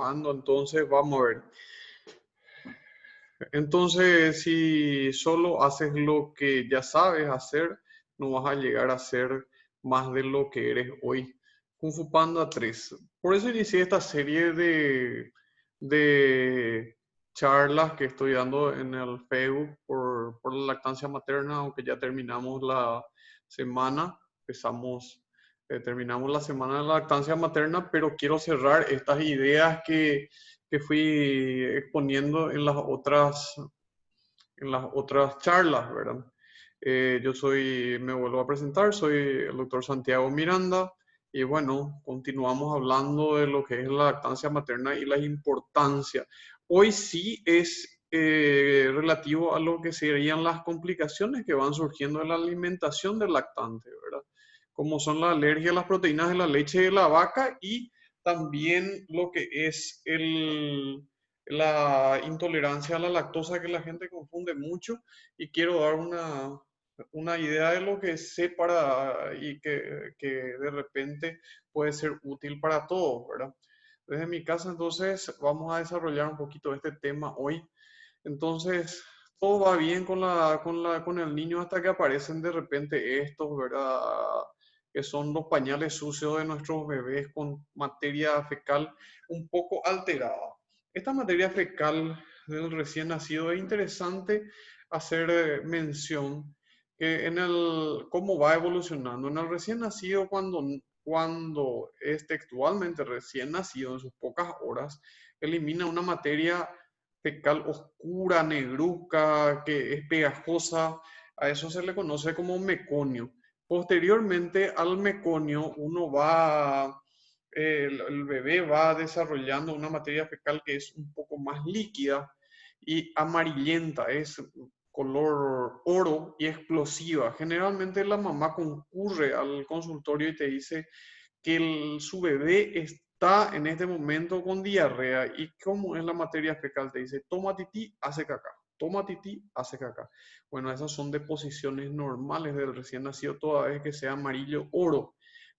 grabando, entonces vamos a ver. Entonces, si solo haces lo que ya sabes hacer, no vas a llegar a ser más de lo que eres hoy. Kung Fu Panda 3. Por eso inicié esta serie de charlas que estoy dando en el Facebook por la lactancia materna, aunque ya terminamos la semana. Terminamos la semana de la lactancia materna, pero quiero cerrar estas ideas que fui exponiendo en las otras charlas, ¿verdad? Me vuelvo a presentar, soy el doctor Santiago Miranda y bueno, continuamos hablando de lo que es la lactancia materna y la importancia. Hoy sí es relativo a lo que serían las complicaciones que van surgiendo de la alimentación del lactante, ¿verdad? Como son la alergia a las proteínas de la leche de la vaca y también lo que es la intolerancia a la lactosa que la gente confunde mucho y quiero dar una idea de lo que sé que de repente puede ser útil para todos, ¿verdad? Desde mi casa, entonces, vamos a desarrollar un poquito este tema hoy. Entonces, todo va bien con el niño hasta que aparecen de repente estos, ¿verdad? Que son los pañales sucios de nuestros bebés con materia fecal un poco alterada. Esta materia fecal del recién nacido es interesante hacer mención que cómo va evolucionando. En el recién nacido, cuando es textualmente recién nacido, en sus pocas horas, elimina una materia fecal oscura, negruzca, que es pegajosa. A eso se le conoce como meconio. Posteriormente al meconio, el bebé va desarrollando una materia fecal que es un poco más líquida y amarillenta, es color oro y explosiva. Generalmente la mamá concurre al consultorio y te dice que su bebé está en este momento con diarrea y cómo es la materia fecal, te dice, toma tití, hace caca, toma tití, hace caca. Bueno, esas son deposiciones normales del recién nacido toda vez que sea amarillo oro,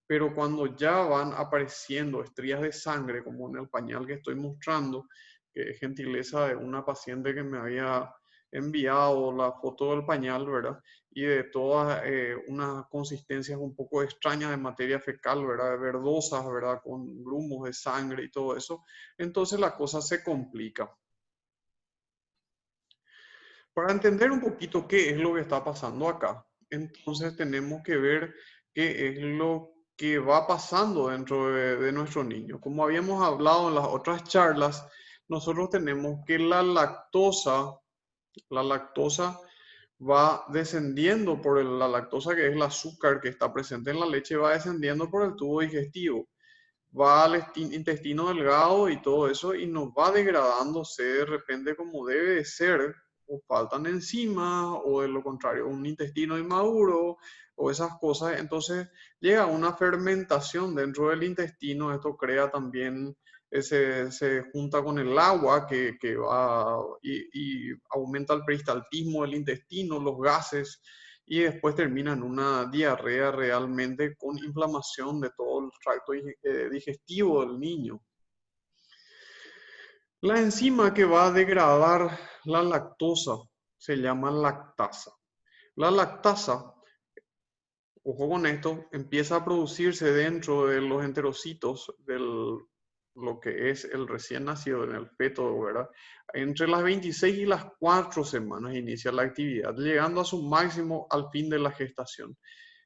pero cuando ya van apareciendo estrías de sangre, como en el pañal que estoy mostrando, que es gentileza de una paciente que me había enviado la foto del pañal, ¿verdad? Y de todas unas consistencias un poco extrañas de materia fecal, ¿verdad? Verdosas, ¿verdad? Con grumos de sangre y todo eso. Entonces la cosa se complica. Para entender un poquito qué es lo que está pasando acá, entonces tenemos que ver qué es lo que va pasando dentro de nuestro niño. Como habíamos hablado en las otras charlas, nosotros tenemos que la lactosa va descendiendo la lactosa, que es el azúcar que está presente en la leche, va descendiendo por el tubo digestivo, va al intestino delgado y todo eso, y no va degradándose de repente como debe de ser, o faltan enzimas, o de lo contrario, un intestino inmaduro, o esas cosas. Entonces llega una fermentación dentro del intestino, esto crea también se junta con el agua que va y aumenta el peristaltismo del intestino, los gases, y después termina en una diarrea realmente con inflamación de todo el tracto digestivo del niño. La enzima que va a degradar la lactosa se llama lactasa. La lactasa, ojo con esto, empieza a producirse dentro de los enterocitos lo que es el recién nacido en el feto, ¿verdad? Entre las 26 y las 4 semanas inicia la actividad, llegando a su máximo al fin de la gestación.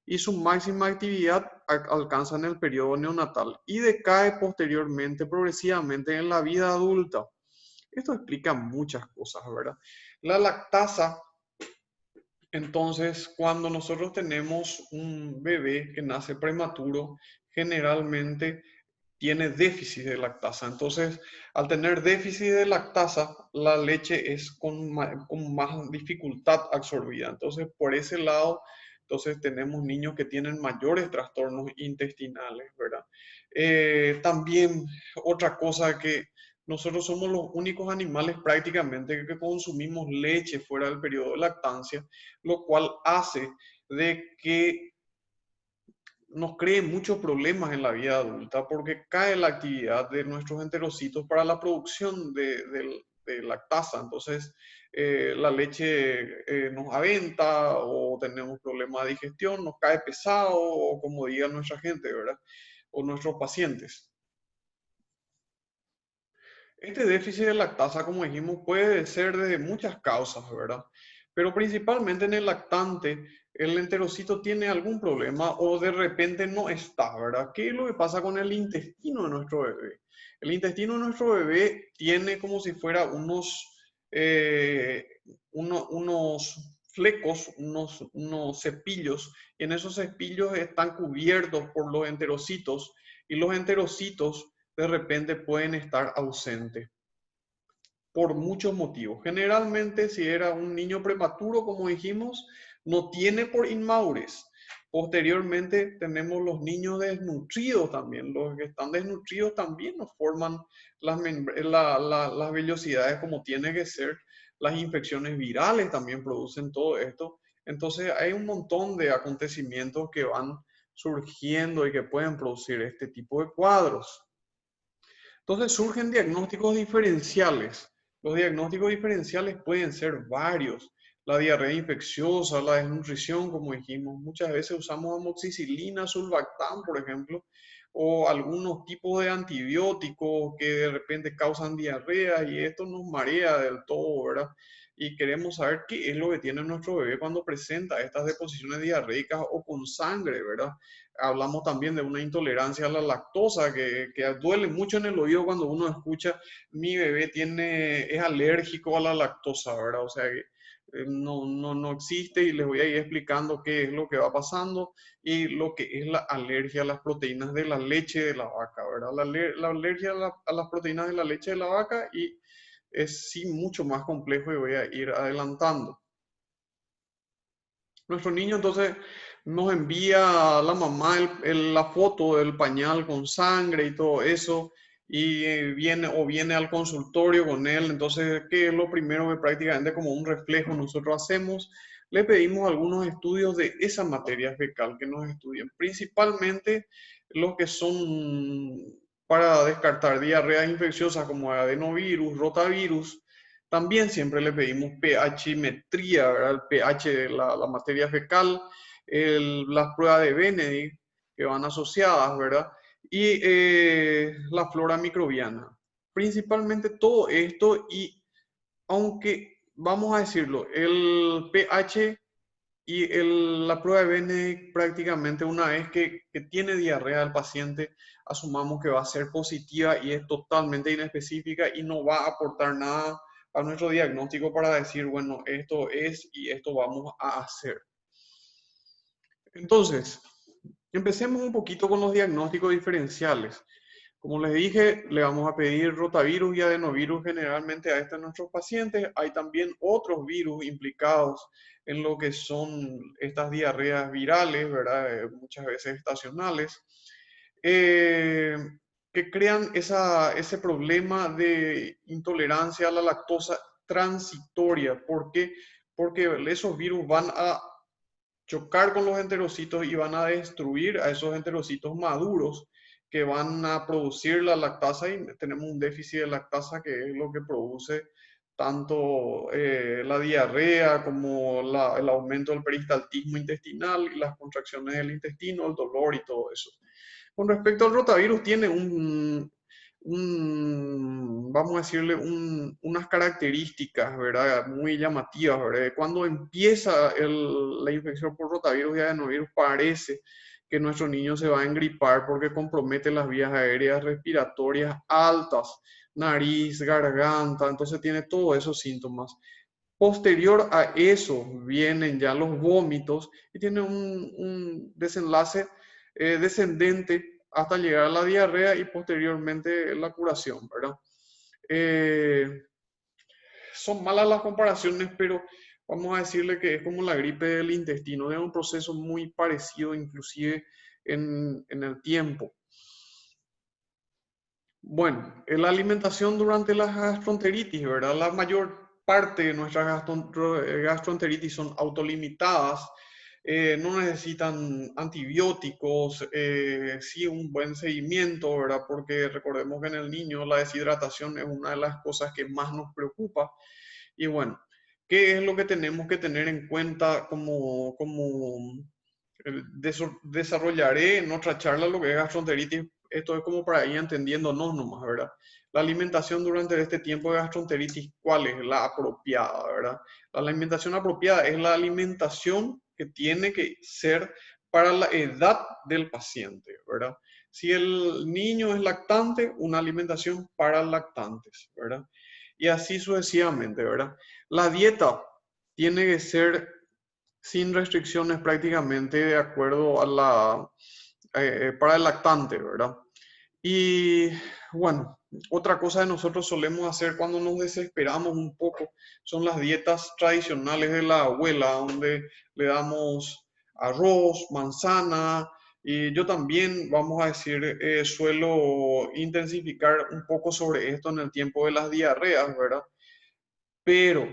Y su máxima actividad alcanza en el periodo neonatal y decae posteriormente, progresivamente en la vida adulta. Esto explica muchas cosas, ¿verdad? La lactasa, entonces, cuando nosotros tenemos un bebé que nace prematuro, generalmente tiene déficit de lactasa. Entonces, al tener déficit de lactasa, la leche es con más dificultad absorbida. Entonces, por ese lado, entonces tenemos niños que tienen mayores trastornos intestinales, ¿verdad? También otra cosa que nosotros somos los únicos animales prácticamente que consumimos leche fuera del periodo de lactancia, lo cual hace de que nos cree muchos problemas en la vida adulta porque cae la actividad de nuestros enterocitos para la producción de lactasa. Entonces, la leche nos aventa o tenemos problemas de digestión, nos cae pesado o como diga nuestra gente, ¿verdad? O nuestros pacientes. Este déficit de lactasa, como dijimos, puede ser de muchas causas, ¿verdad? Pero principalmente en el lactante, el enterocito tiene algún problema o de repente no está, ¿verdad? ¿Qué es lo que pasa con el intestino de nuestro bebé? El intestino de nuestro bebé tiene como si fuera eh, unos flecos, unos cepillos, y en esos cepillos están cubiertos por los enterocitos, y los enterocitos de repente pueden estar ausentes por muchos motivos. Generalmente, si era un niño prematuro, como dijimos, no tiene por inmadurez. Posteriormente tenemos los niños desnutridos también. Los que están desnutridos también nos forman las vellosidades como tiene que ser. Las infecciones virales también producen todo esto. Entonces hay un montón de acontecimientos que van surgiendo y que pueden producir este tipo de cuadros. Entonces surgen diagnósticos diferenciales. Los diagnósticos diferenciales pueden ser varios. La diarrea infecciosa, la desnutrición, como dijimos, muchas veces usamos amoxicilina, sulbactam, por ejemplo, o algunos tipos de antibióticos que de repente causan diarrea y esto nos marea del todo, ¿verdad? Y queremos saber qué es lo que tiene nuestro bebé cuando presenta estas deposiciones diarreicas o con sangre, ¿verdad? Hablamos también de una intolerancia a la lactosa que duele mucho en el oído cuando uno escucha mi bebé es alérgico a la lactosa, ¿verdad? O sea, que no existe y les voy a ir explicando qué es lo que va pasando y lo que es la alergia a las proteínas de la leche de la vaca, ¿verdad? La alergia a las proteínas de la leche de la vaca y es sí mucho más complejo y voy a ir adelantando. Nuestro niño entonces nos envía a la mamá la foto del pañal con sangre y todo eso, y viene al consultorio con él. Entonces, ¿qué es lo primero que prácticamente como un reflejo nosotros hacemos? Le pedimos algunos estudios de esa materia fecal que nos estudien, principalmente los que son para descartar diarreas infecciosas como adenovirus, rotavirus. También siempre le pedimos pHimetría, ¿verdad? El pH de la materia fecal, las pruebas de Benedict que van asociadas, ¿verdad? Y la flora microbiana. Principalmente todo esto y aunque, vamos a decirlo, el pH y la prueba de Benedict prácticamente una vez que tiene diarrea el paciente, asumamos que va a ser positiva y es totalmente inespecífica y no va a aportar nada a nuestro diagnóstico para decir, bueno, esto es y esto vamos a hacer. Entonces, empecemos un poquito con los diagnósticos diferenciales. Como les dije, le vamos a pedir rotavirus y adenovirus generalmente a nuestros pacientes. Hay también otros virus implicados en lo que son estas diarreas virales, ¿verdad? Muchas veces estacionales, eh, que crean ese problema de intolerancia a la lactosa transitoria. ¿Por qué? Porque esos virus van a chocar con los enterocitos y van a destruir a esos enterocitos maduros que van a producir la lactasa y tenemos un déficit de lactasa que es lo que produce tanto la diarrea como el aumento del peristaltismo intestinal y las contracciones del intestino, el dolor y todo eso. Con respecto al rotavirus, tiene vamos a decirle, unas características, ¿verdad? Muy llamativas, ¿verdad? Cuando empieza la infección por rotavirus y adenovirus, parece que nuestro niño se va a engripar porque compromete las vías aéreas respiratorias altas, nariz, garganta, entonces tiene todos esos síntomas. Posterior a eso vienen ya los vómitos y tiene un desenlace descendente hasta llegar a la diarrea y posteriormente la curación, ¿verdad? Eh, Son malas las comparaciones, pero vamos a decirle que es como la gripe del intestino, es un proceso muy parecido inclusive en el tiempo. Bueno, la alimentación durante la gastroenteritis, ¿verdad? La mayor parte de nuestras gastroenteritis son autolimitadas. no necesitan antibióticos, sí un buen seguimiento, ¿verdad? Porque recordemos que en el niño la deshidratación es una de las cosas que más nos preocupa. Y bueno, ¿qué es lo que tenemos que tener en cuenta desarrollaré en otra charla lo que es gastroenteritis? Esto es como para ir entendiéndonos nomás, ¿verdad? La alimentación durante este tiempo de gastroenteritis, ¿cuál es la apropiada, verdad? La alimentación apropiada es la alimentación que tiene que ser para la edad del paciente, ¿verdad? Si el niño es lactante, una alimentación para lactantes, ¿verdad? Y así sucesivamente, ¿verdad? La dieta tiene que ser sin restricciones prácticamente de acuerdo a para el lactante, ¿verdad? Y bueno, otra cosa que nosotros solemos hacer cuando nos desesperamos un poco son las dietas tradicionales de la abuela, donde le damos arroz, manzana, y yo también, vamos a decir, suelo intensificar un poco sobre esto en el tiempo de las diarreas, ¿verdad? Pero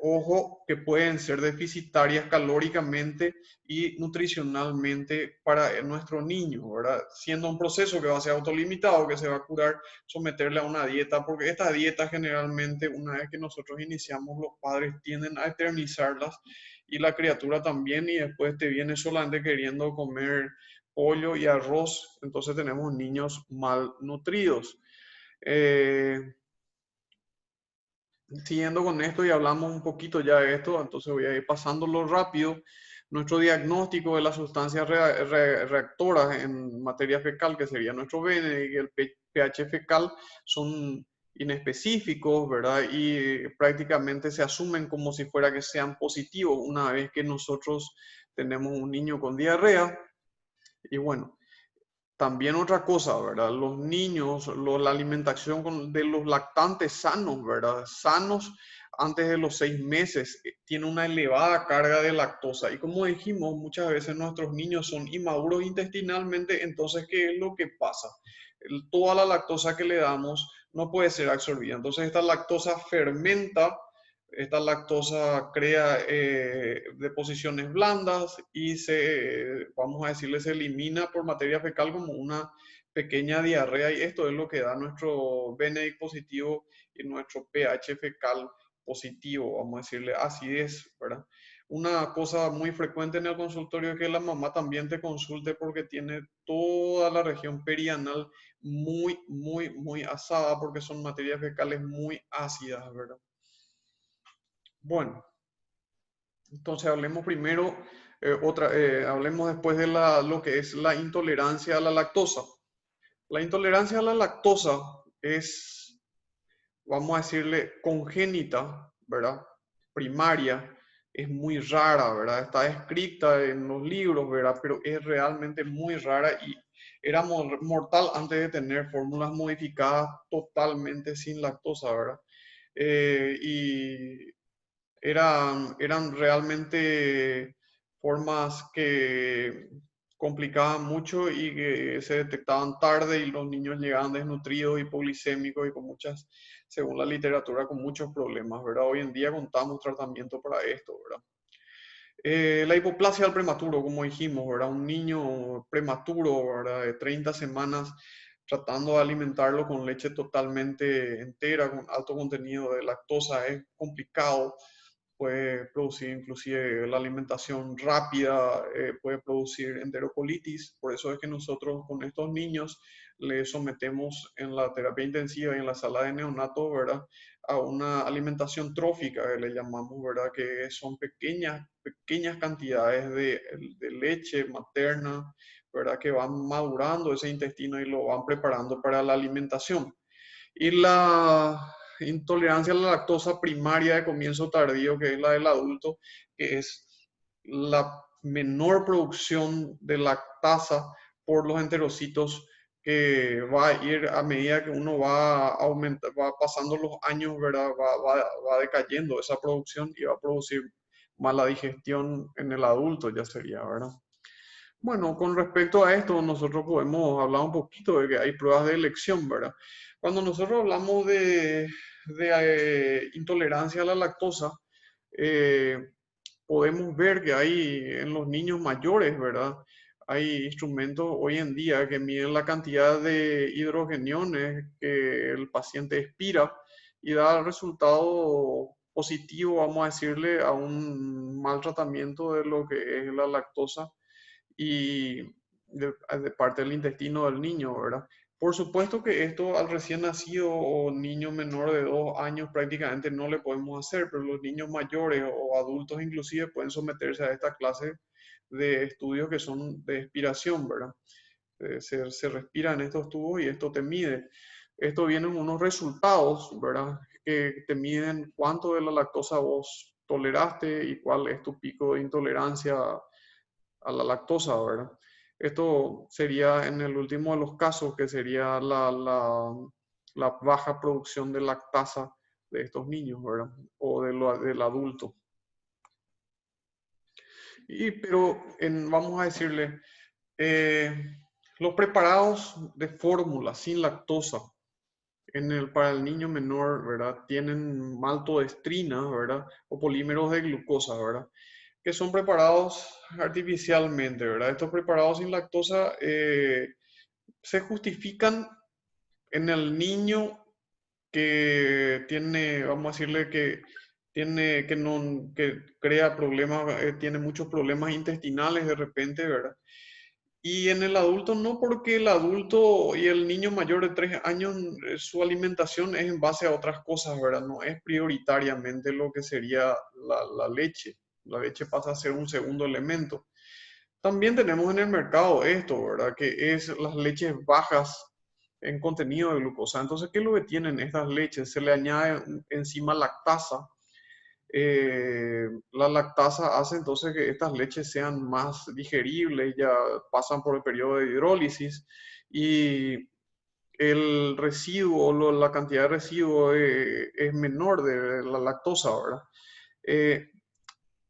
ojo que pueden ser deficitarias calóricamente y nutricionalmente para nuestro niño, ¿verdad? Siendo un proceso que va a ser autolimitado, que se va a curar, someterle a una dieta, porque esta dieta generalmente, una vez que nosotros iniciamos, los padres tienden a eternizarlas y la criatura también, y después te viene solamente queriendo comer pollo y arroz, entonces tenemos niños malnutridos. Eh, Siguiendo con esto y hablamos un poquito ya de esto, entonces voy a ir pasándolo rápido. Nuestro diagnóstico de las sustancias reactoras en materia fecal, que sería nuestro BN y el pH fecal, son inespecíficos, ¿verdad? Y prácticamente se asumen como si fuera que sean positivos una vez que nosotros tenemos un niño con diarrea. Y bueno, también otra cosa, ¿verdad? Los niños, la alimentación de los lactantes sanos, ¿verdad? Sanos antes de los 6 meses, tiene una elevada carga de lactosa. Y como dijimos, muchas veces nuestros niños son inmaduros intestinalmente, entonces, ¿qué es lo que pasa? Toda la lactosa que le damos no puede ser absorbida. Entonces, esta lactosa fermenta, esta lactosa crea deposiciones blandas y vamos a decirle, se elimina por materia fecal como una pequeña diarrea y esto es lo que da nuestro BNI positivo y nuestro pH fecal positivo, vamos a decirle acidez, ¿verdad? Una cosa muy frecuente en el consultorio es que la mamá también te consulte porque tiene toda la región perianal muy asada porque son materias fecales muy ácidas, ¿verdad? Bueno, entonces hablemos primero, hablemos después de lo que es la intolerancia a la lactosa. La intolerancia a la lactosa es, vamos a decirle, congénita, ¿verdad? Primaria, es muy rara, ¿verdad? Está escrita en los libros, ¿verdad? Pero es realmente muy rara y era mortal antes de tener fórmulas modificadas totalmente sin lactosa, ¿verdad? Y eran realmente formas que complicaban mucho y que se detectaban tarde y los niños llegaban desnutridos, hipoglicémicos y con muchas, según la literatura, con muchos problemas, ¿verdad? Hoy en día contamos tratamiento para esto, ¿verdad? La hipoplasia al prematuro, como dijimos, ¿verdad? Un niño prematuro, ¿verdad? De 30 semanas, tratando de alimentarlo con leche totalmente entera, con alto contenido de lactosa, es complicado. Puede producir inclusive la alimentación rápida, puede producir enterocolitis. Por eso es que nosotros con estos niños les sometemos en la terapia intensiva y en la sala de neonatos, ¿verdad? A una alimentación trófica, que le llamamos, ¿verdad? Que son pequeñas cantidades de leche materna, ¿verdad? Que van madurando ese intestino y lo van preparando para la alimentación. Y la intolerancia a la lactosa primaria de comienzo tardío, que es la del adulto, que es la menor producción de lactasa por los enterocitos que va a ir a medida que uno va pasando los años, ¿verdad? Va decayendo esa producción y va a producir mala digestión en el adulto, ya sería, ¿verdad? Bueno, con respecto a esto, nosotros podemos hablar un poquito de que hay pruebas de elección, ¿verdad? Cuando nosotros hablamos de intolerancia a la lactosa, eh, podemos ver que hay en los niños mayores, ¿verdad? Hay instrumentos hoy en día que miden la cantidad de hidrogeniones que el paciente expira y da resultado positivo, vamos a decirle, a un mal tratamiento de lo que es la lactosa y de parte del intestino del niño, ¿verdad? Por supuesto que esto al recién nacido o niño menor de 2 años prácticamente no le podemos hacer, pero los niños mayores o adultos inclusive pueden someterse a esta clase de estudios que son de expiración, ¿verdad? Se respira en estos tubos y esto te mide. Esto vienen unos resultados, ¿verdad? Que te miden cuánto de la lactosa vos toleraste y cuál es tu pico de intolerancia a la lactosa, ¿verdad? Esto sería en el último de los casos, que sería la baja producción de lactasa de estos niños, ¿verdad? O del adulto. Pero vamos a decirle, eh, los preparados de fórmula sin lactosa para el niño menor, ¿verdad? Tienen maltodextrina, ¿verdad? O polímeros de glucosa, ¿verdad? Que son preparados artificialmente, ¿verdad? Estos preparados sin lactosa se justifican en el niño que tiene, vamos a decirle que tiene, que no, que crea problemas, tiene muchos problemas intestinales de repente, ¿verdad? Y en el adulto no, porque el adulto y el niño mayor de 3 años, su alimentación es en base a otras cosas, ¿verdad? No es prioritariamente lo que sería la leche. La leche pasa a ser un segundo elemento. También tenemos en el mercado esto, ¿verdad? Que es las leches bajas en contenido de glucosa. Entonces, ¿qué es lo que tienen estas leches? Se le añade encima lactasa. La lactasa hace entonces que estas leches sean más digeribles, ya pasan por el periodo de hidrólisis y el residuo, la cantidad de residuo es menor de la lactosa, ¿verdad? Eh,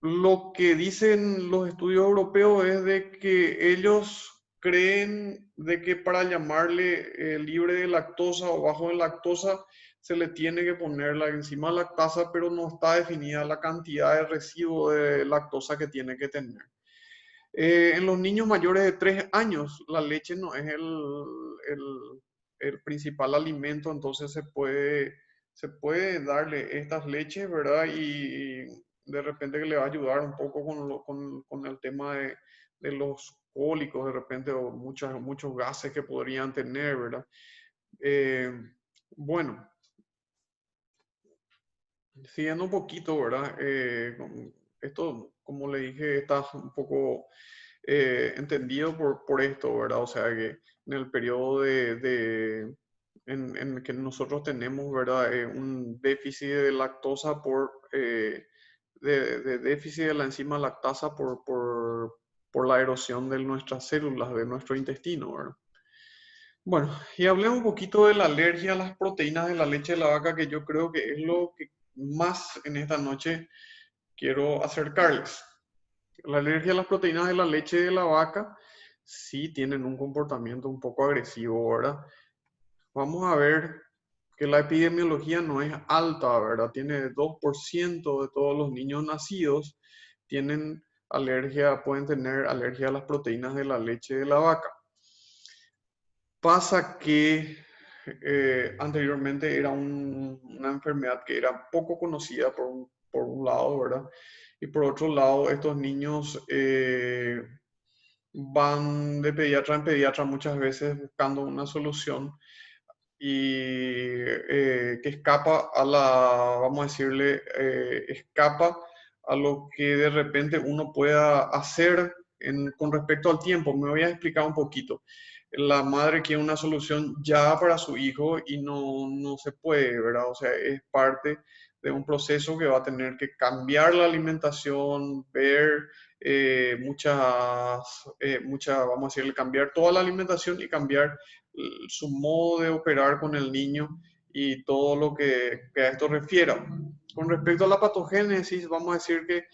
lo que dicen los estudios europeos es de que ellos creen de que para llamarle libre de lactosa o bajo en lactosa se le tiene que poner la enzima lactasa, pero no está definida la cantidad de residuo de lactosa que tiene que tener. En los niños mayores de 3 años, la leche no es el principal alimento, entonces se puede darle estas leches, ¿verdad? Y de repente que le va a ayudar un poco con el tema de los cólicos, de repente, o muchos gases que podrían tener, ¿verdad? Eh, bueno, siguiendo un poquito, ¿verdad? Esto, como le dije, está un poco entendido por esto, ¿verdad? O sea, que en el periodo en el que nosotros tenemos, ¿verdad? Un déficit de lactosa de déficit de la enzima lactasa por la erosión de nuestras células, de nuestro intestino, ¿verdad? Bueno, y hablemos un poquito de la alergia a las proteínas de la leche de la vaca, que yo creo que es lo que más en esta noche quiero acercarles. La alergia a las proteínas de la leche de la vaca sí tienen un comportamiento un poco agresivo, ¿verdad? Vamos a ver que la epidemiología no es alta, ¿verdad? Tiene 2% de todos los niños nacidos tienen pueden tener alergia a las proteínas de la leche de la vaca. Pasa que anteriormente era una enfermedad que era poco conocida por un lado, ¿verdad? Y por otro lado, estos niños van de pediatra en pediatra muchas veces buscando una solución y que escapa vamos a decirle, escapa a lo que de repente uno pueda hacer con respecto al tiempo. Me voy a explicar un poquito. La madre quiere una solución ya para su hijo y no se puede, ¿verdad? O sea, es parte de un proceso que va a tener que cambiar la alimentación, ver vamos a decirle, cambiar toda la alimentación y cambiar su modo de operar con el niño y todo lo que a esto refiera. Con respecto a la patogénesis, vamos a decir que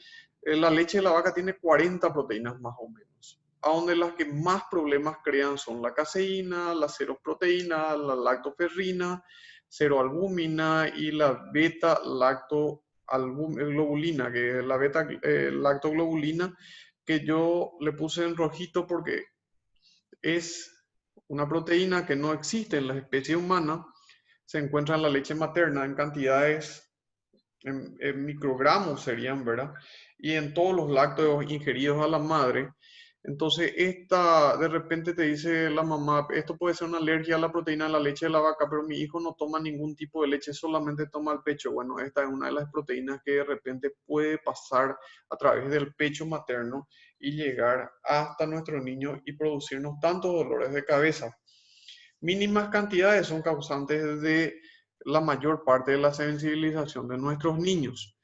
la leche de la vaca tiene 40 proteínas más o menos, a donde las que más problemas crean son la caseína, la seroproteína, la lactoferrina, ceroalbúmina y la beta-lactoalbúmina. globulina, que es la beta lactoglobulina, que yo le puse en rojito porque es una proteína que no existe en la especie humana, se encuentra en la leche materna en cantidades, en microgramos serían, ¿verdad? Y en todos los lácteos ingeridos a la madre. Entonces, esta, de repente te dice la mamá, esto puede ser una alergia a la proteína de la leche de la vaca, pero mi hijo no toma ningún tipo de leche, solamente toma el pecho. Bueno, esta es una de las proteínas que de repente puede pasar a través del pecho materno y llegar hasta nuestro niño y producirnos tantos dolores de cabeza. Mínimas cantidades son causantes de la mayor parte de la sensibilización de nuestros niños.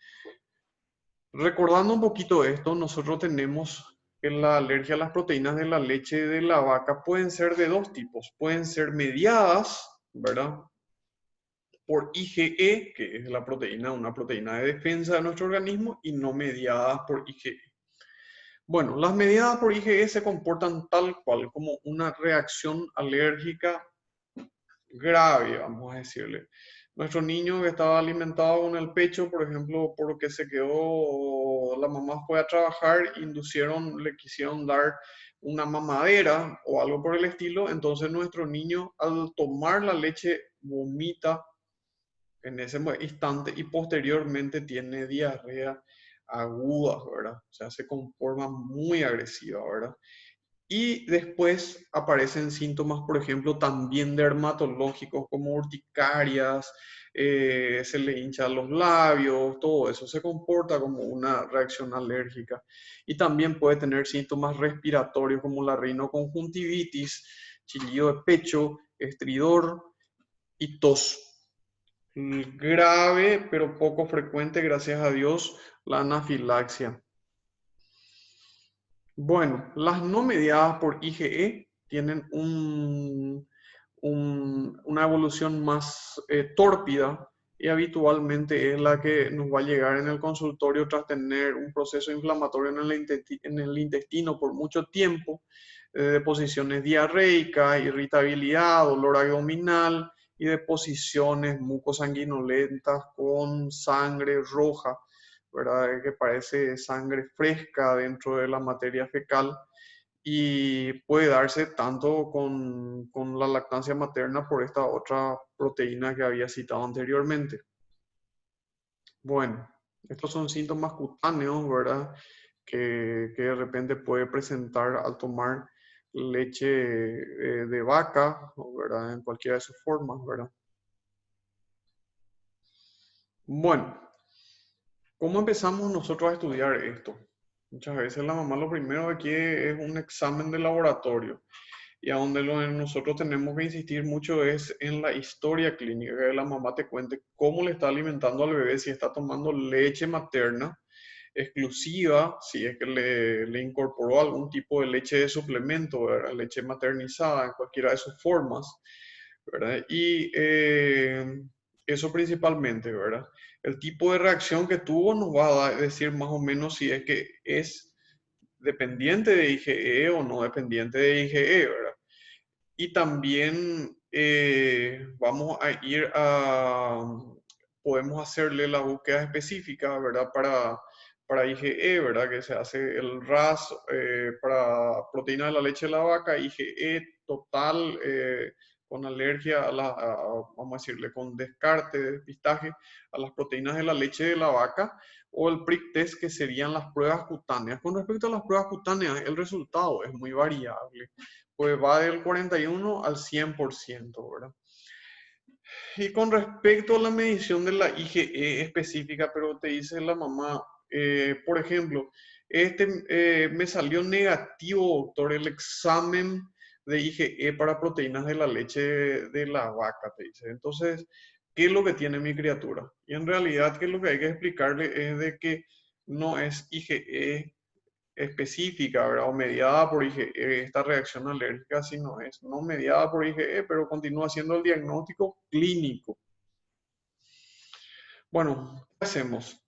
Recordando un poquito esto, nosotros tenemos que la alergia a las proteínas de la leche de la vaca pueden ser de dos tipos. Pueden ser mediadas, ¿verdad? Por IgE, que es la proteína, una proteína de defensa de nuestro organismo, y no mediadas por IgE. Bueno, las mediadas por IgE se comportan tal cual como una reacción alérgica grave, vamos a decirle. Nuestro niño que estaba alimentado con el pecho, por ejemplo, porque se quedó, la mamá fue a trabajar, le quisieron dar una mamadera o algo por el estilo, entonces nuestro niño al tomar la leche vomita en ese instante y posteriormente tiene diarrea aguda, ¿verdad? O sea, se conforma muy agresiva, ¿verdad? Y después aparecen síntomas, por ejemplo, también dermatológicos como urticarias, se le hinchan los labios, todo eso se comporta como una reacción alérgica. Y también puede tener síntomas respiratorios como la rinoconjuntivitis, chillido de pecho, estridor y tos. Grave, pero poco frecuente, gracias a Dios, la anafilaxia. Bueno, las no mediadas por IgE tienen una evolución más tórpida y habitualmente es la que nos va a llegar en el consultorio tras tener un proceso inflamatorio en el intestino por mucho tiempo, deposiciones diarreicas, irritabilidad, dolor abdominal y deposiciones mucosanguinolentas con sangre roja, ¿verdad? Que parece sangre fresca dentro de la materia fecal y puede darse tanto con la lactancia materna por esta otra proteína que había citado anteriormente. Bueno, estos son síntomas cutáneos, ¿verdad? Que de repente puede presentar al tomar leche de vaca, ¿verdad? En cualquiera de sus formas, ¿verdad? Bueno, ¿cómo empezamos nosotros a estudiar esto? Muchas veces la mamá lo primero que quiere es un examen de laboratorio y a donde nosotros tenemos que insistir mucho es en la historia clínica, que la mamá te cuente cómo le está alimentando al bebé, si está tomando leche materna exclusiva, si es que le incorporó algún tipo de leche de suplemento, ¿verdad? Leche maternizada en cualquiera de sus formas, ¿verdad? Y eso principalmente, ¿verdad? El tipo de reacción que tuvo nos va a decir más o menos si es que es dependiente de IgE o no dependiente de IgE, ¿verdad? Y también vamos a podemos hacerle la búsqueda específica, ¿verdad? Para IgE, ¿verdad? Que se hace el RAS para proteína de la leche de la vaca, IgE total con alergia vamos a decirle, con descarte, despistaje a las proteínas de la leche de la vaca, o el prick test, que serían las pruebas cutáneas. Con respecto a las pruebas cutáneas, el resultado es muy variable, pues va del 41 al 100%, ¿verdad? Y con respecto a la medición de la IgE específica, pero te dice la mamá, por ejemplo, me salió negativo, doctor, el examen de IgE para proteínas de la leche de la vaca, te dice. Entonces, ¿qué es lo que tiene mi criatura? Y en realidad, ¿qué es lo que hay que explicarle? Es de que no es IgE específica, ¿verdad? O mediada por IgE, esta reacción alérgica, si no es no mediada por IgE, pero continúa siendo el diagnóstico clínico. Bueno, ¿qué hacemos?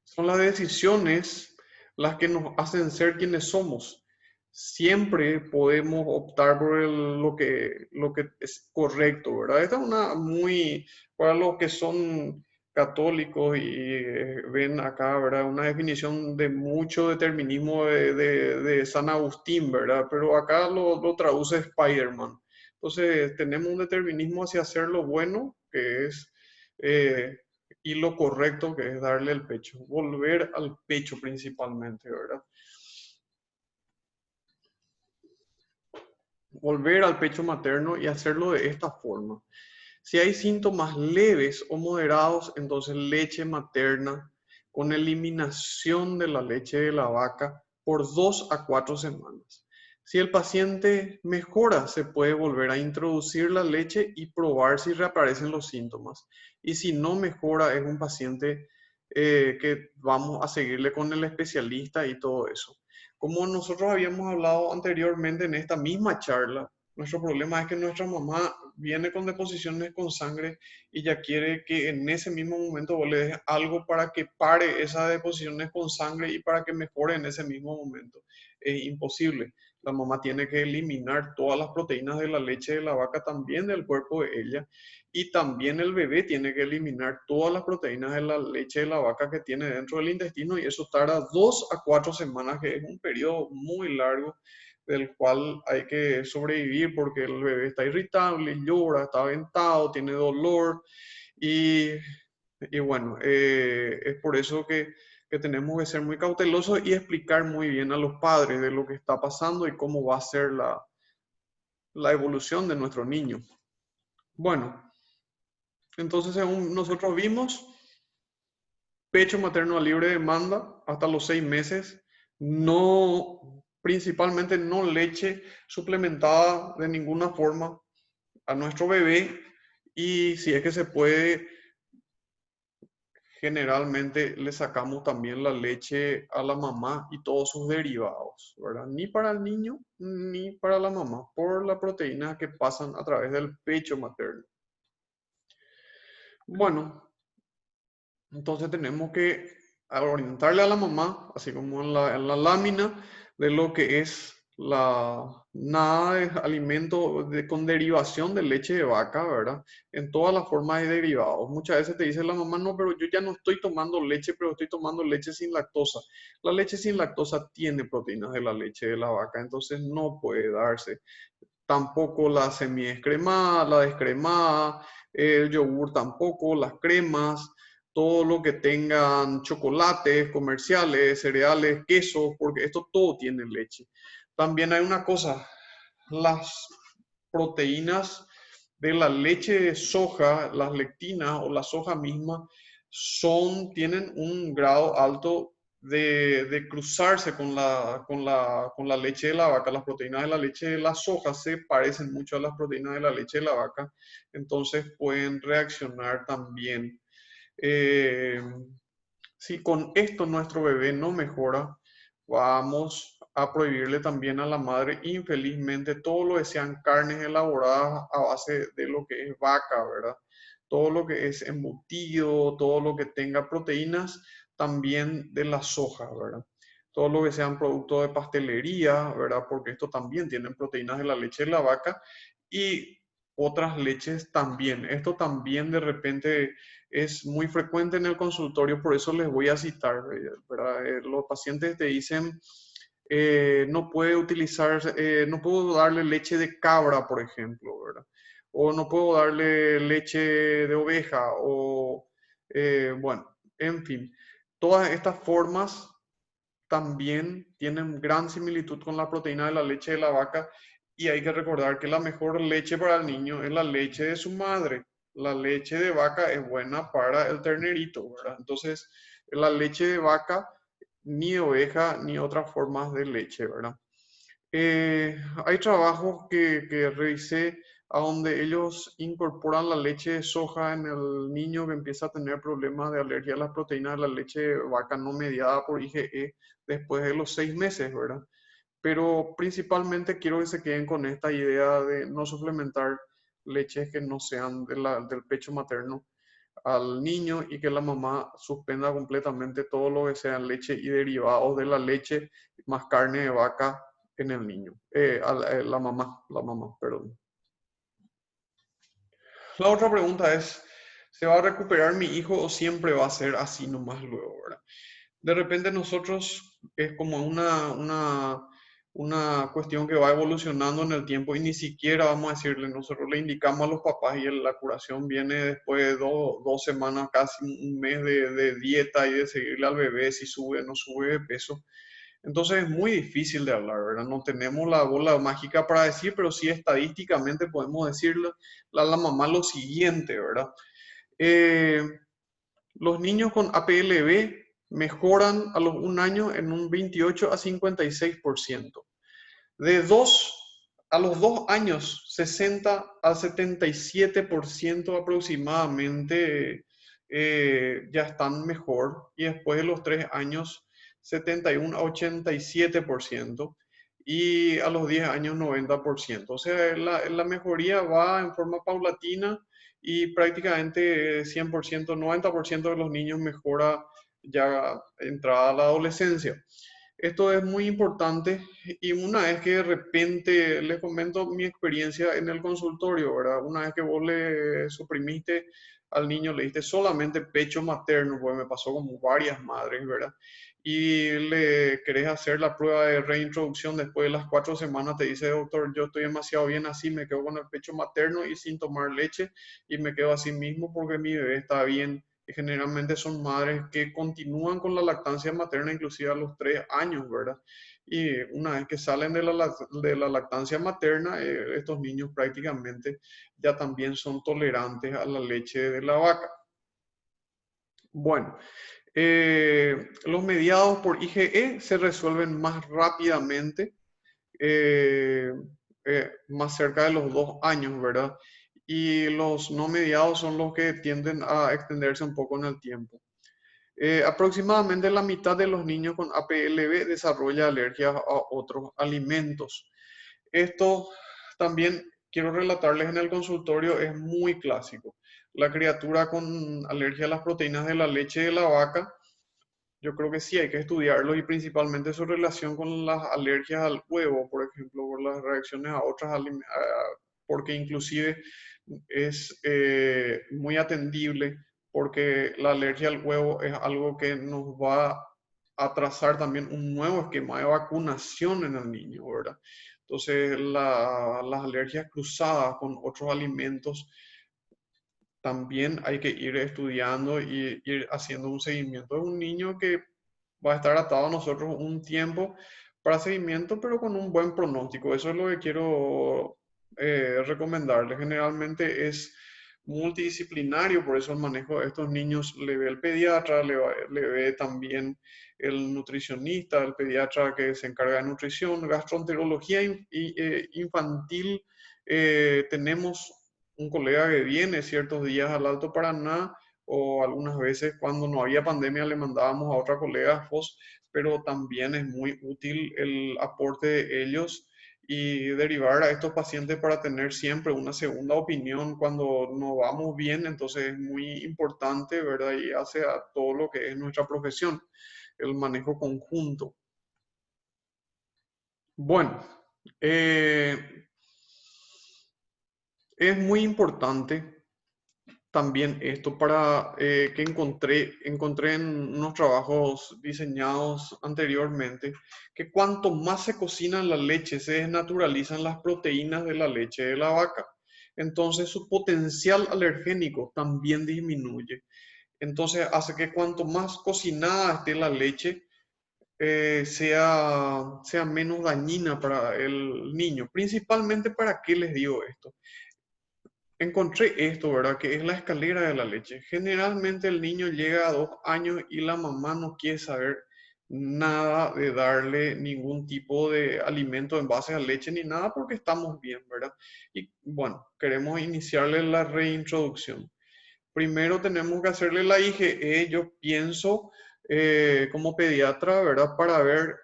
Son las decisiones las que nos hacen ser quienes somos. Siempre podemos optar por lo que es correcto, ¿verdad? Esta es una muy, para los que son católicos y ven acá, ¿verdad? Una definición de mucho determinismo de San Agustín, ¿verdad? Pero acá lo traduce Spider-Man. Entonces, tenemos un determinismo hacia hacer lo bueno, que es, eh, y lo correcto, que es darle el pecho, volver al pecho principalmente, ¿verdad? Volver al pecho materno y hacerlo de esta forma. Si hay síntomas leves o moderados, entonces leche materna con eliminación de la leche de la vaca por 2 a 4 semanas. Si el paciente mejora, se puede volver a introducir la leche y probar si reaparecen los síntomas. Y si no mejora, es un paciente que vamos a seguirle con el especialista y todo eso. Como nosotros habíamos hablado anteriormente en esta misma charla, nuestro problema es que nuestra mamá viene con deposiciones con sangre y ya quiere que en ese mismo momento vos le des algo para que pare esas deposiciones con sangre y para que mejore en ese mismo momento. Es imposible. La mamá tiene que eliminar todas las proteínas de la leche de la vaca también del cuerpo de ella y también el bebé tiene que eliminar todas las proteínas de la leche de la vaca que tiene dentro del intestino y eso tarda 2 a 4 semanas, que es un periodo muy largo del cual hay que sobrevivir porque el bebé está irritable, llora, está aventado, tiene dolor y, y bueno, es por eso que tenemos que ser muy cautelosos y explicar muy bien a los padres de lo que está pasando y cómo va a ser la evolución de nuestro niño. Bueno, entonces según nosotros vimos, pecho materno a libre demanda hasta los 6 meses, no, principalmente no leche suplementada de ninguna forma a nuestro bebé y si es que se puede, generalmente le sacamos también la leche a la mamá y todos sus derivados, ¿verdad? Ni para el niño ni para la mamá, por la proteína que pasan a través del pecho materno. Bueno, entonces tenemos que orientarle a la mamá, así como en la lámina, de lo que es nada de alimento con derivación de leche de vaca, ¿verdad? En todas las formas de derivados. Muchas veces te dice la mamá, no, pero yo ya no estoy tomando leche, pero estoy tomando leche sin lactosa. La leche sin lactosa tiene proteínas de la leche de la vaca, entonces no puede darse. Tampoco la semidescremada, la descremada, el yogur tampoco, las cremas, todo lo que tengan chocolates comerciales, cereales, quesos, porque esto todo tiene leche. También hay una cosa, las proteínas de la leche de soja, las lectinas o la soja misma, tienen un grado alto de cruzarse con la leche de la vaca. Las proteínas de la leche de la soja se parecen mucho a las proteínas de la leche de la vaca, entonces pueden reaccionar también. Eh, si con esto nuestro bebé no mejora, vamos a prohibirle también a la madre, infelizmente, todo lo que sean carnes elaboradas a base de lo que es vaca, ¿verdad? Todo lo que es embutido, todo lo que tenga proteínas, también de la soja, ¿verdad? Todo lo que sean productos de pastelería, ¿verdad? Porque esto también tienen proteínas de la leche de la vaca y otras leches también. Esto también de repente es muy frecuente en el consultorio, por eso les voy a citar, ¿verdad? Los pacientes te dicen, no puede utilizar, no puedo darle leche de cabra, por ejemplo, ¿verdad? O no puedo darle leche de oveja, o bueno, en fin, todas estas formas también tienen gran similitud con la proteína de la leche de la vaca y hay que recordar que la mejor leche para el niño es la leche de su madre. La leche de vaca es buena para el ternerito, ¿verdad? Entonces, la leche de vaca, ni de oveja, ni otras formas de leche, ¿verdad? Hay trabajos que revisé a donde ellos incorporan la leche de soja en el niño que empieza a tener problemas de alergia a las proteínas de la leche de vaca no mediada por IgE después de los 6 meses, ¿verdad? Pero principalmente quiero que se queden con esta idea de no suplementar leches que no sean del pecho materno al niño y que la mamá suspenda completamente todo lo que sean leche y derivados de la leche más carne de vaca en el niño. La mamá, perdón. La otra pregunta es, ¿Se va a recuperar mi hijo o siempre va a ser así nomás luego, ¿verdad? De repente nosotros es como una cuestión que va evolucionando en el tiempo y ni siquiera vamos a decirle, nosotros le indicamos a los papás y la curación viene después de 2 semanas, casi un mes de dieta y de seguirle al bebé si sube o no sube de peso. Entonces es muy difícil de hablar, ¿verdad? No tenemos la bola mágica para decir, pero sí estadísticamente podemos decirle a la mamá lo siguiente, ¿verdad? Eh, los niños con APLB mejoran a los 1 año en un 28 a 56%. De 2 a los 2 años, 60 a 77% aproximadamente ya están mejor. Y después de los 3 años, 71 a 87%. Y a los 10 años, 90%. O sea, la mejoría va en forma paulatina y prácticamente 100%, 90% de los niños mejora ya entrada a la adolescencia. Esto es muy importante y una vez que de repente les comento mi experiencia en el consultorio, ¿verdad? Una vez que vos le suprimiste al niño, le diste solamente pecho materno, pues me pasó como varias madres, ¿verdad? Y le querés hacer la prueba de reintroducción después de las 4 semanas, te dice, doctor, yo estoy demasiado bien así, me quedo con el pecho materno y sin tomar leche y me quedo así mismo porque mi bebé está bien y generalmente son madres que continúan con la lactancia materna inclusive a los 3 años, ¿verdad? Y una vez que salen de la lactancia materna, estos niños prácticamente ya también son tolerantes a la leche de la vaca. Bueno, los mediados por IgE se resuelven más rápidamente, eh, más cerca de los 2 años, ¿verdad? Y los no mediados son los que tienden a extenderse un poco en el tiempo. Aproximadamente la mitad de los niños con APLB desarrolla alergias a otros alimentos. Esto también quiero relatarles en el consultorio, es muy clásico. La criatura con alergia a las proteínas de la leche de la vaca, yo creo que sí hay que estudiarlo y principalmente su relación con las alergias al huevo, por ejemplo, por las reacciones a otras alimentos, porque inclusive es muy atendible porque la alergia al huevo es algo que nos va a trazar también un nuevo esquema de vacunación en el niño, ¿verdad? Entonces, las alergias cruzadas con otros alimentos también hay que ir estudiando y ir haciendo un seguimiento. Es un niño que va a estar atado a nosotros un tiempo para seguimiento, pero con un buen pronóstico. Eso es lo que quiero recomendarle. Generalmente es multidisciplinario, por eso el manejo de estos niños le ve el pediatra, le ve también el nutricionista, el pediatra que se encarga de nutrición, gastroenterología infantil. Tenemos un colega que viene ciertos días al Alto Paraná o algunas veces cuando no había pandemia le mandábamos a otra colega, FOS, pero también es muy útil el aporte de ellos y derivar a estos pacientes para tener siempre una segunda opinión cuando no vamos bien, entonces es muy importante, ¿verdad? Y hace a todo lo que es nuestra profesión, el manejo conjunto. Bueno, es muy importante también esto para que encontré en unos trabajos diseñados anteriormente, que cuanto más se cocina la leche, se desnaturalizan las proteínas de la leche de la vaca. Entonces su potencial alergénico también disminuye. Entonces hace que cuanto más cocinada esté la leche, sea menos dañina para el niño. Principalmente, ¿para qué les digo esto? Encontré esto, ¿verdad? Que es la escalera de la leche. Generalmente el niño llega a 2 años y la mamá no quiere saber nada de darle ningún tipo de alimento en base a leche ni nada porque estamos bien, ¿verdad? Y bueno, queremos iniciarle la reintroducción. Primero tenemos que hacerle la IgE, yo pienso, como pediatra, ¿verdad? Para ver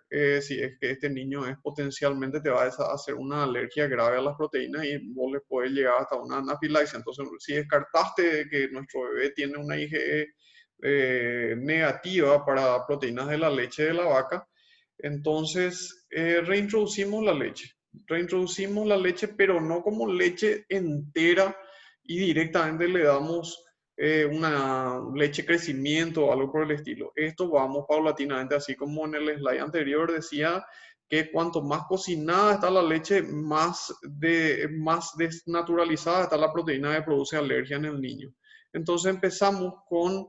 si es que este niño es potencialmente te va a hacer una alergia grave a las proteínas y vos le puedes llegar hasta una anafilaxia. Entonces, si descartaste que nuestro bebé tiene una IgE negativa para proteínas de la leche de la vaca, entonces reintroducimos la leche. Reintroducimos la leche, pero no como leche entera y directamente le damos una leche crecimiento o algo por el estilo. Esto vamos paulatinamente, así como en el slide anterior decía que cuanto más cocinada está la leche, más desnaturalizada está la proteína que produce alergia en el niño. Entonces empezamos con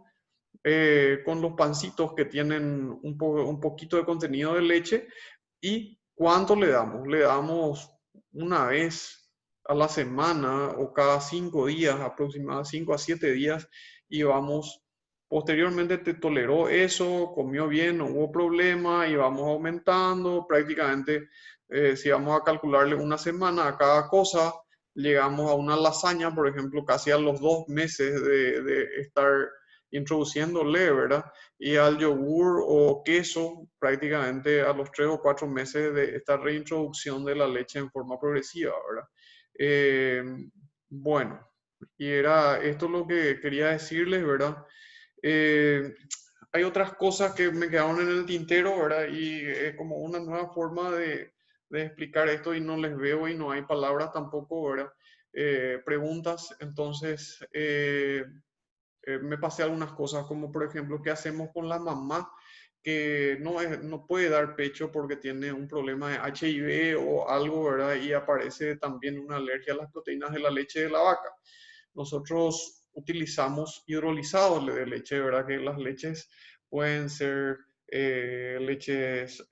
los pancitos que tienen un poquito de contenido de leche. ¿Y cuánto le damos? Le damos una vez a la semana o cada 5 días, aproximadamente 5 a 7 días, y vamos, posteriormente te toleró eso, comió bien, no hubo problema, y vamos aumentando, prácticamente, si vamos a calcularle una semana a cada cosa, llegamos a una lasaña, por ejemplo, casi a los 2 meses de estar introduciéndole, ¿verdad? Y al yogur o queso prácticamente a los 3 o 4 meses de esta reintroducción de la leche en forma progresiva, ¿verdad? Eh, bueno, y era esto lo que quería decirles, ¿verdad? Eh, Hay otras cosas que me quedaron en el tintero, ¿verdad? Y como una nueva forma de explicar esto y no les veo y no hay palabras tampoco, ¿verdad? Preguntas, entonces me pasé algunas cosas, como por ejemplo, ¿qué hacemos con la mamá que no puede dar pecho porque tiene un problema de HIV o algo, ¿verdad? Y aparece también una alergia a las proteínas de la leche de la vaca. Nosotros utilizamos hidrolizados de leche, ¿verdad? Que las leches pueden ser leches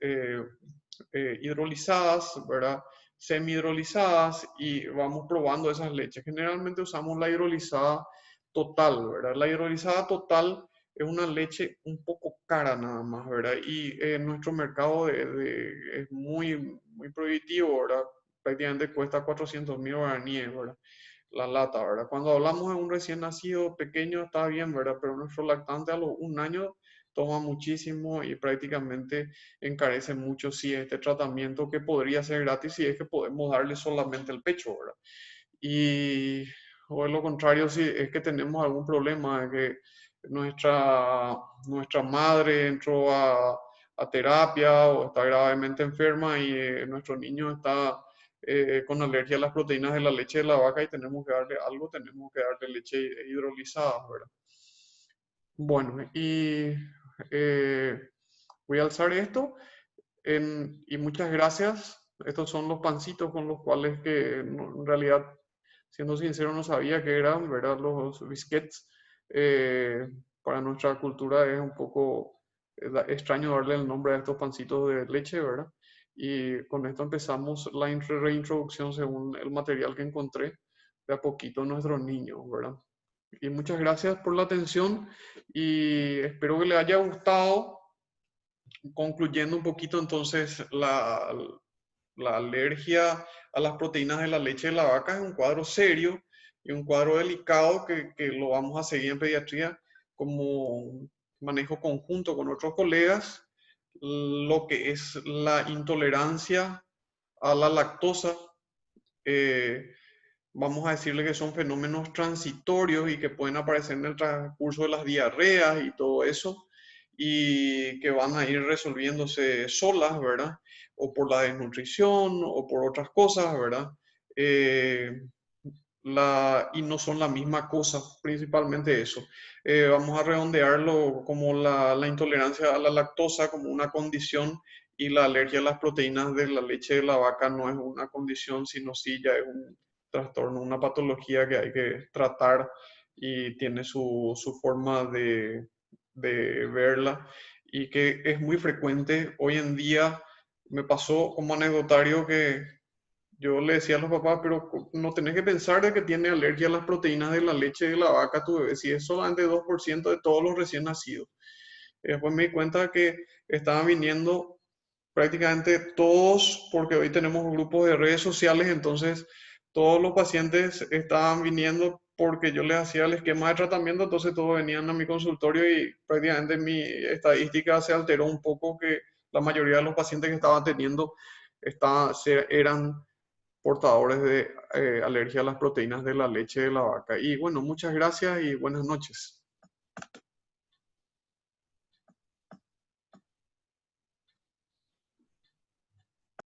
hidrolizadas, ¿verdad? Semi-hidrolizadas, y vamos probando esas leches. Generalmente usamos la hidrolizada total, ¿verdad? La hidrolizada total es una leche un poco cara nada más, ¿verdad? Y nuestro mercado es muy prohibitivo, ¿verdad? Prácticamente cuesta 400.000 guaraníes, ¿verdad? La lata, ¿verdad? Cuando hablamos de un recién nacido pequeño está bien, ¿verdad? Pero nuestro lactante a los 1 año toma muchísimo y prácticamente encarece mucho si este tratamiento que podría ser gratis si es que podemos darle solamente el pecho, ¿verdad? Y o de lo contrario, si es que tenemos algún problema de que nuestra madre entró a terapia o está gravemente enferma y nuestro niño está con alergia a las proteínas de la leche de la vaca y tenemos que darle algo, tenemos que darle leche hidrolizada, ¿verdad? Bueno, y eh, voy a alzar esto y muchas gracias. Estos son los pancitos con los cuales que en realidad, siendo sincero, no sabía que eran, ¿verdad? Los biscuits. Eh, para nuestra cultura es un poco extraño darle el nombre a estos pancitos de leche, ¿verdad? Y con esto empezamos la reintroducción según el material que encontré de a poquito a nuestros niños, ¿verdad? Y muchas gracias por la atención y espero que les haya gustado. Concluyendo un poquito, entonces, la alergia a las proteínas de la leche de la vaca es un cuadro serio y un cuadro delicado que lo vamos a seguir en pediatría como manejo conjunto con otros colegas. Lo que es la intolerancia a la lactosa, eh, vamos a decirle que son fenómenos transitorios y que pueden aparecer en el transcurso de las diarreas y todo eso, y que van a ir resolviéndose solas, ¿verdad? O por la desnutrición o por otras cosas, ¿verdad? Eh, y no son la misma cosa, principalmente eso. Vamos a redondearlo como la intolerancia a la lactosa como una condición y la alergia a las proteínas de la leche de la vaca no es una condición, sino sí ya es un trastorno, una patología que hay que tratar y tiene su forma de verla y que es muy frecuente. Hoy en día me pasó como anecdotario que yo le decía a los papás, pero no tenés que pensar de que tiene alergia a las proteínas de la leche de la vaca tu bebé, si es solamente 2% de todos los recién nacidos. Después me di cuenta que estaban viniendo prácticamente todos, porque hoy tenemos grupos de redes sociales, entonces todos los pacientes estaban viniendo porque yo les hacía el esquema de tratamiento, entonces todos venían a mi consultorio y prácticamente mi estadística se alteró un poco, que la mayoría de los pacientes que estaban teniendo eran portadores de alergia a las proteínas de la leche de la vaca. Y bueno, muchas gracias y buenas noches.